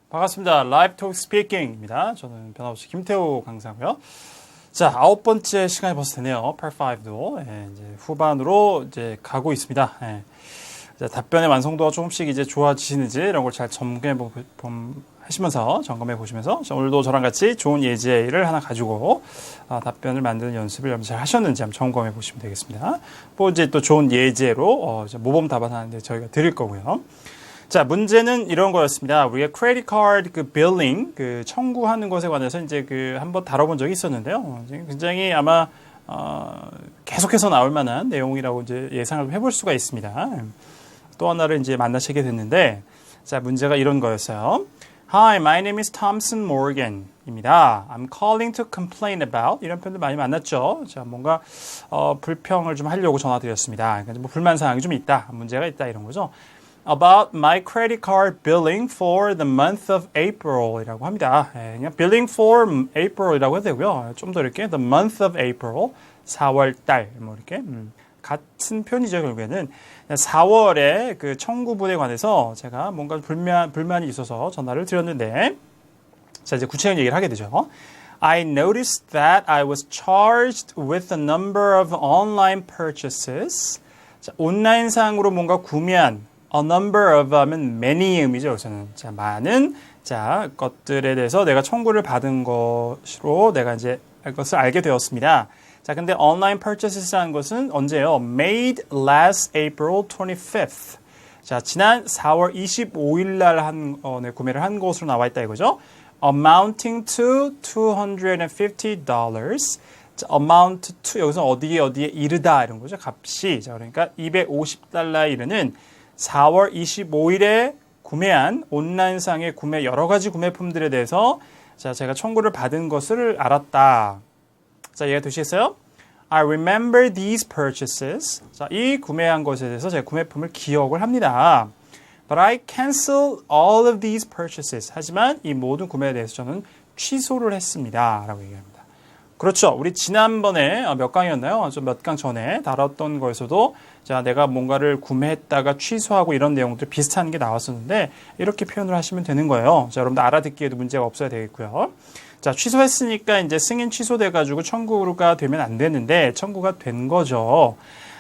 반갑습니다. 라이브 톡 스피킹입니다. 저는 변함없이 김태호 강사고요. 자, 9번째 시간이 벌써 되네요. Part 5도 이제 후반으로 이제 가고 있습니다. 이제 답변의 완성도가 조금씩 이제 좋아지시는지 이런 걸 잘 하시면서 점검해 보시면서 오늘도 저랑 같이 좋은 예제를 하나 가지고 답변을 만드는 연습을 여러분 잘 하셨는지 한번 점검해 보시면 되겠습니다. 뭐 이제 또 좋은 예제로 모범 답안 하는데 저희가 드릴 거고요. 자, 문제는 이런 거였습니다. 우리가 크레딧 카드 그 빌링 그 청구하는 것에 관해서 이제 그 한번 다뤄본 적이 있었는데요. 굉장히 아마 계속해서 나올 만한 내용이라고 이제 예상을 해볼 수가 있습니다. 또 하나를 이제 만나시게 됐는데, 자, 문제가 이런 거였어요. Hi, my name is Thompson Morgan입니다. I'm calling to complain about 이런 표현들 많이 만났죠. 자, 뭔가 불평을 좀 하려고 전화드렸습니다. 그러니까 뭐 불만 사항이 좀 있다, 문제가 있다 이런 거죠. About my credit card billing for the month of April이라고 합니다. 그냥 billing for April이라고 해도 되고요. 좀 더 이렇게 the month of April, 4월 달 뭐 이렇게 같은 표현이죠. 결국에는 4월에 그 청구분에 관해서 제가 뭔가 불만이 있어서 전화를 드렸는데, 자, 이제 구체적인 얘기를 하게 되죠. I noticed that I was charged with a number of online purchases. 자, 온라인상으로 뭔가 구매한 a number of 하면 many 의미죠. 여기서는 자, 많은 자 것들에 대해서 내가 청구를 받은 것으로 내가 이제 그것을 알게 되었습니다. 자, 근데 online purchases라는 것은 언제요? Made last April 25th. 자, 지난 4월 25일 날 구매를 한 것으로 나와 있다 이거죠. Amounting to $250. 자, amount to 여기서 어디에 이르다 이런 거죠. 값이. 자, 그러니까 $250에 이르는 4월 25일에 구매한 온라인상의 구매 여러 가지 구매품들에 대해서 자, 제가 청구를 받은 것을 알았다. 자, 이해가 되시겠어요? I remember these purchases. 자, 이 구매한 것에 대해서 제가 구매품을 기억을 합니다. But I cancel all of these purchases. 하지만 이 모든 구매에 대해서 저는 취소를 했습니다. 라고 얘기합니다. 그렇죠. 우리 지난번에 몇 강이었나요? 좀 몇 강 전에 다뤘던 거에서도 자, 내가 뭔가를 구매했다가 취소하고 이런 내용들 비슷한 게 나왔었는데 이렇게 표현을 하시면 되는 거예요. 자, 여러분들 알아듣기에도 문제가 없어야 되겠고요. 자, 취소했으니까 이제 승인 취소돼가지고 청구가 되면 안 되는데 청구가 된 거죠.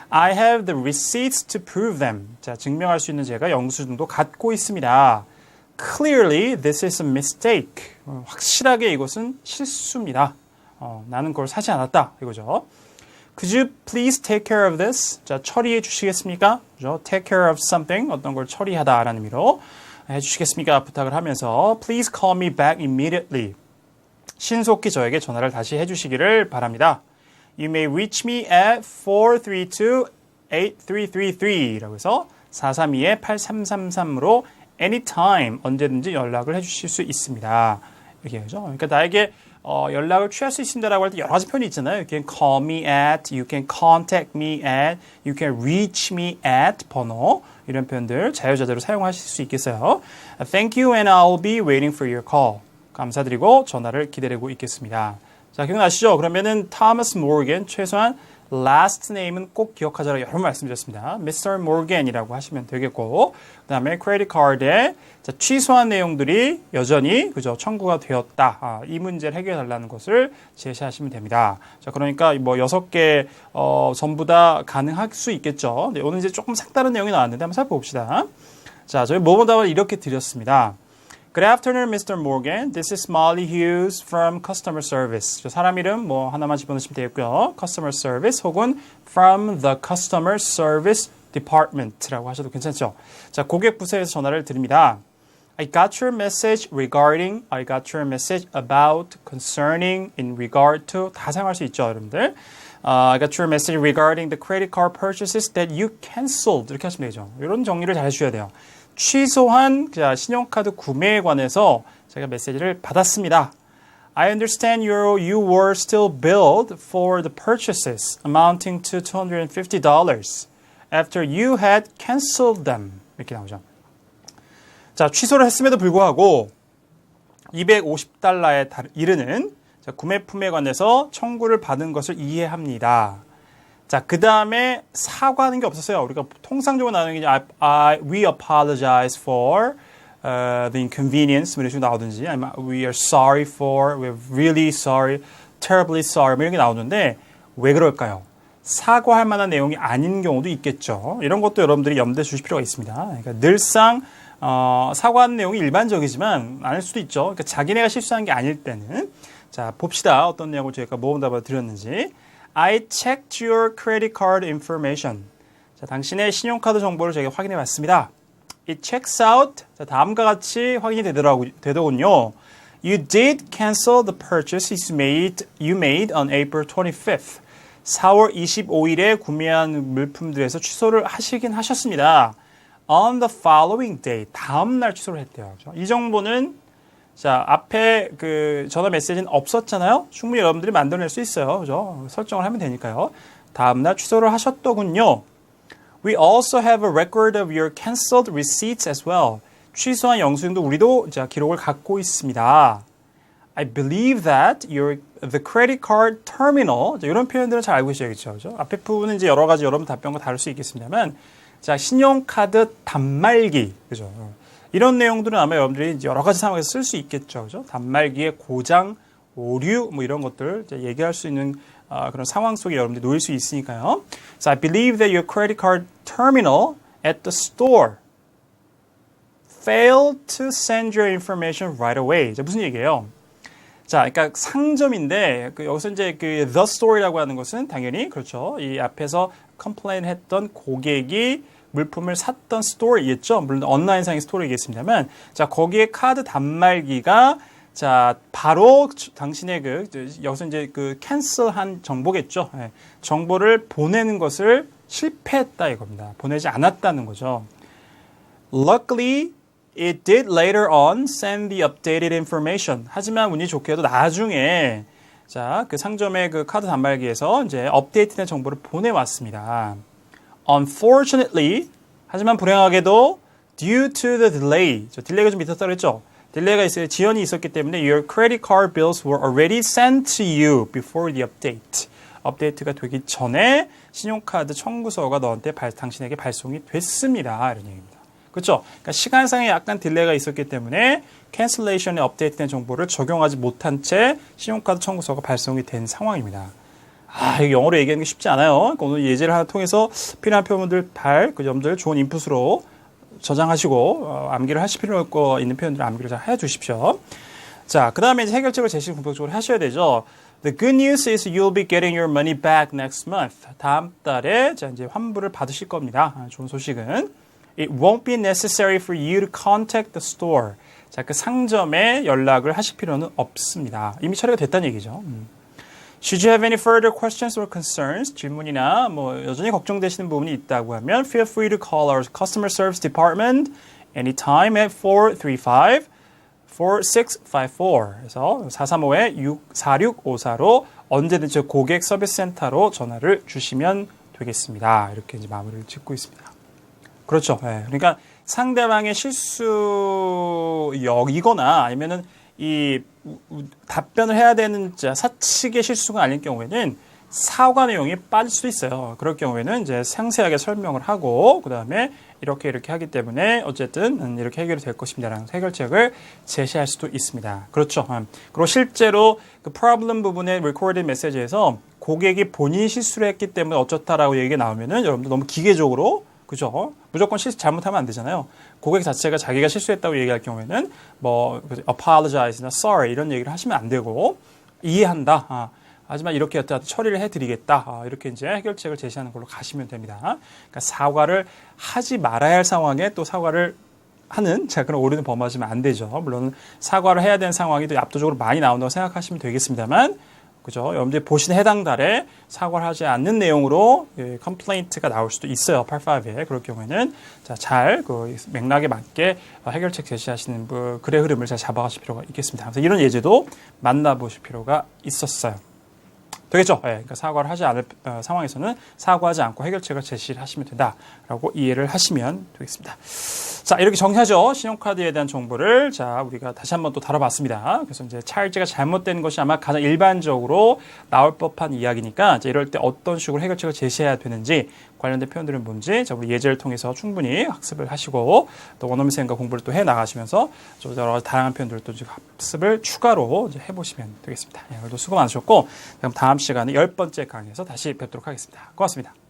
I have the receipts to prove them. 자, 증명할 수 있는 제가 영수증도 갖고 있습니다. Clearly, this is a mistake. 확실하게 이것은 실수입니다. 나는 그걸 사지 않았다 이거죠. Could you please take care of this? 자, 처리해 주시겠습니까? 그죠? Take care of something, 어떤 걸 처리하다라는 의미로 해주시겠습니까? 부탁을 하면서 Please call me back immediately. 신속히 저에게 전화를 다시 해주시기를 바랍니다. You may reach me at 432-8333 라고 해서 432-8333으로 anytime, 언제든지 연락을 해주실 수 있습니다. 이렇게 하죠. 그러니까 나에게 연락을 취할 수 있습니다라고 할 때 여러 가지 표현이 있잖아요. You can call me at, you can contact me at, you can reach me at 번호 이런 표현들 자유자재로 사용하실 수 있겠어요. Thank you and I'll be waiting for your call. 감사드리고 전화를 기다리고 있겠습니다. 자, 기억나시죠? 그러면은 Thomas Morgan 최소한 last name은 꼭 기억하자라고 여러 번 말씀드렸습니다. Mr. Morgan이라고 하시면 되겠고, 그 다음에 credit card에 취소한 내용들이 여전히 그죠 청구가 되었다. 이 문제를 해결해 달라는 것을 제시하시면 됩니다. 자, 그러니까 뭐 6개 전부 다 가능할 수 있겠죠. 네, 오늘 이제 조금 색다른 내용이 나왔는데 한번 살펴봅시다. 자, 저희 모범답을 이렇게 드렸습니다. Good afternoon, Mr. Morgan. This is Molly Hughes from Customer Service. 저 사람 이름 뭐 하나만 집어넣으시면 되겠고요. Customer Service 혹은 from the Customer Service Department라고 하셔도 괜찮죠. 자, 고객 부서에서 전화를 드립니다. I got your message about, concerning, in regard to 다 사용할 수 있죠, 여러분들. I got your message regarding the credit card purchases that you canceled. 이렇게 하시면 되죠. 이런 정리를 잘 해주셔야 돼요. 취소한 신용카드 구매에 관해서 제가 메시지를 받았습니다. I understand you were still billed for the purchases amounting to $250 after you had canceled them. 이렇게 나오죠. 자, 취소를 했음에도 불구하고 $250에 이르는 구매품에 관해서 청구를 받은 것을 이해합니다. 자, 그 다음에 사과하는 게 없었어요. 우리가 통상적으로 나오는 게 we apologize for the inconvenience 뭐 이런 식으로 나오든지 아니면 we are sorry for, we're really sorry, terribly sorry 뭐 이런 게 나오는데 왜 그럴까요? 사과할 만한 내용이 아닌 경우도 있겠죠. 이런 것도 여러분들이 염두에 주실 필요가 있습니다. 그러니까 늘상 사과하는 내용이 일반적이지만 아닐 수도 있죠. 그러니까 자기네가 실수한 게 아닐 때는 자 봅시다. 어떤 내용을 저희가 모범답을 드렸는지. I checked your credit card information. 자, 당신의 신용카드 정보를 저희가 확인해 봤습니다. It checks out. 자, 다음과 같이 확인이 되더군요. You did cancel the purchase you made on April 25th. 4월 25일에 구매한 물품들에서 취소를 하시긴 하셨습니다. On the following day. 다음 날 취소를 했대요. 그렇죠? 이 정보는 자, 앞에 그 전화 메시지는 없었잖아요. 충분히 여러분들이 만들어낼 수 있어요. 그죠? 설정을 하면 되니까요. 다음 날 취소를 하셨더군요. We also have a record of your canceled receipts as well. 취소한 영수증도 우리도 자, 기록을 갖고 있습니다. I believe that the credit card terminal 자, 이런 표현들은 잘 알고 계셔야겠죠. 그죠? 앞에 부분은 이제 여러 가지 여러분 답변과 다를 수 있겠습니다만 자, 신용카드 단말기 그죠? 이런 내용들은 아마 여러분들이 여러 가지 상황에서 쓸 수 있겠죠. 그죠? 단말기의 고장, 오류 뭐 이런 것들 이제 얘기할 수 있는 그런 상황 속에 여러분들이 놓일 수 있으니까요. So I believe that your credit card terminal at the store failed to send your information right away. 자, 무슨 얘기예요? 자, 그러니까 상점인데 여기서 이제 그 the store라고 하는 것은 당연히 그렇죠. 이 앞에서 complain 했던 고객이 물품을 샀던 스토어이겠죠. 물론 온라인상의 스토어이겠습니다만, 자 거기에 카드 단말기가 자 바로 당신의 여기서 이제 캔슬한 정보겠죠. 네. 정보를 보내는 것을 실패했다 이겁니다. 보내지 않았다는 거죠. Luckily, it did later on send the updated information. 하지만 운이 좋게도 나중에 자 그 상점의 그 카드 단말기에서 이제 업데이트된 정보를 보내왔습니다. Unfortunately, 하지만 불행하게도 due to the delay, 딜레이가 좀 있었다고 했죠. 딜레이가 있어요. 지연이 있었기 때문에 your credit card bills were already sent to you before the update. 업데이트가 되기 전에 신용카드 청구서가 너한테 당신에게 발송이 됐습니다. 이런 얘기입니다. 그렇죠? 그러니까 시간상에 약간 딜레이가 있었기 때문에 캔슬레이션에 업데이트된 정보를 적용하지 못한 채 신용카드 청구서가 발송이 된 상황입니다. 이거 영어로 얘기하는 게 쉽지 않아요. 그러니까 오늘 예제를 하나 통해서 필요한 표현들 그 점들 좋은 인풋으로 저장하시고 암기를 하실 필요가 있는 표현들을 암기를 잘 해주십시오. 자, 그 다음에 이제 해결책을 제시를 본격적으로 하셔야 되죠. The good news is you'll be getting your money back next month. 다음 달에 자, 이제 환불을 받으실 겁니다. 좋은 소식은 It won't be necessary for you to contact the store. 자, 그 상점에 연락을 하실 필요는 없습니다. 이미 처리가 됐다는 얘기죠. Should you have any further questions or concerns? 질문이나 뭐 여전히 걱정되시는 부분이 있다고 하면 feel free to call our customer service department anytime at 435-4654. 그래서 435-4654로 언제든지 고객 서비스 센터로 전화를 주시면 되겠습니다. 이렇게 이제 마무리를 짓고 있습니다. 그렇죠. 네. 그러니까 상대방의 실수이거나 아니면은 이 답변을 해야 되는 사측의 실수가 아닌 경우에는 사과 내용이 빠질 수도 있어요. 그럴 경우에는 이제 상세하게 설명을 하고 그 다음에 이렇게 하기 때문에 어쨌든 이렇게 해결이 될 것입니다라는 해결책을 제시할 수도 있습니다. 그렇죠. 그리고 실제로 그 problem 부분의 recorded message에서 고객이 본인이 실수를 했기 때문에 어쩌다라고 얘기가 나오면은 여러분들 너무 기계적으로 그죠? 무조건 잘못하면 안 되잖아요. 고객 자체가 자기가 실수했다고 얘기할 경우에는 뭐 apologize나 sorry 이런 얘기를 하시면 안 되고 이해한다. 하지만 이렇게 처리를 해드리겠다. 이렇게 이제 해결책을 제시하는 걸로 가시면 됩니다. 그러니까 사과를 하지 말아야 할 상황에 또 사과를 하는 그런 오류는 범하시면 안 되죠. 물론 사과를 해야 되는 상황이 또 압도적으로 많이 나온다고 생각하시면 되겠습니다만 그죠? 여러분들이 보신 해당 달에 사과를 하지 않는 내용으로 컴플레인트가 나올 수도 있어요. 85에. 그럴 경우에는 잘 맥락에 맞게 해결책 제시하시는 글의 흐름을 잘 잡아가실 필요가 있겠습니다. 그래서 이런 예제도 만나보실 필요가 있었어요. 되겠죠? 예, 그러니까 사과를 하지 않을 상황에서는 사과하지 않고 해결책을 제시를 하시면 된다라고 이해를 하시면 되겠습니다. 자, 이렇게 정리하죠. 신용카드에 대한 정보를. 자, 우리가 다시 한번 또 다뤄봤습니다. 그래서 이제 차일제가 잘못된 것이 아마 가장 일반적으로 나올 법한 이야기니까 이제 이럴 때 어떤 식으로 해결책을 제시해야 되는지 관련된 표현들은 뭔지 자, 우리 예제를 통해서 충분히 학습을 하시고 또 원어민 쌤과 공부를 또 해 나가시면서 여러 가지 다양한 표현들을 또 학습을 추가로 이제 해보시면 되겠습니다. 예, 오늘도 수고 많으셨고 그럼 다음 시간에 10번째 강의에서 다시 뵙도록 하겠습니다. 고맙습니다.